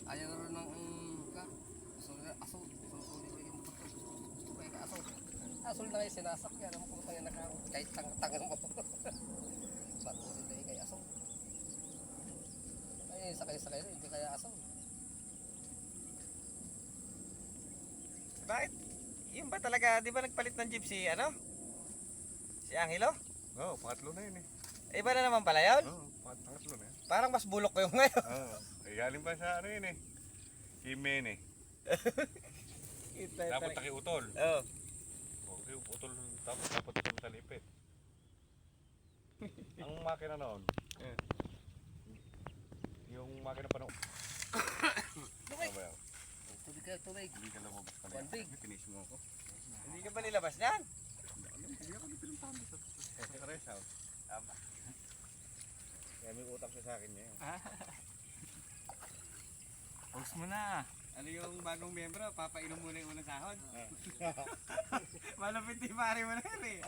Ayaw na rin ng asol na asol. Susuli ko yung puto. Gusto ko yung asol. Asol na kayo sinasak yan. Alam ko sa'yo nakakot. Kahit tanga mo. Patuloy na kay asol. Ay, sakay-sakay na. Hindi kaya asol. Bakit? Yung ba talaga, di ba nagpalit ng jeep si ano? Si Angelo? Oo, pangatlo na yun eh. Iba na naman pala yun? Oo, pangatlo na yun. Parang mas bulok ko yung ngayon. Oo, galing pa sa ano yun eh. Kimen eh. Dapat taki utol. Oo. Okay, utol tapos dapat utol sa lipit. Ang makina noon, yung makina pa noon. Tubig. Ano ba yun? Tubig kayo, tubig. Hindi ka lumabas pala. One big. Finish mo ako. Hindi ka ba nilabas yan? Hindi ako nipilimpaan sa rest house. Tama. Kaya may utang siya sa akin ngayon. Post mo na. Ano yung bagong miyembro? Papainom muna yung unang sahod? Malapit di pare mo na yan eh.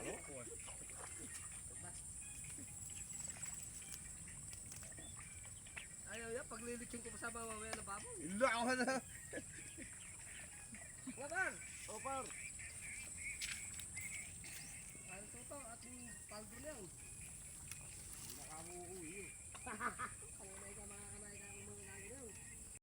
Ayaw yan. Paglilitsyon ko pa sa bawang na baboy. Ilo ako na. Nga par. O par. Ano to at yung paldo na yun. Hindi na kamo uuwi. Ang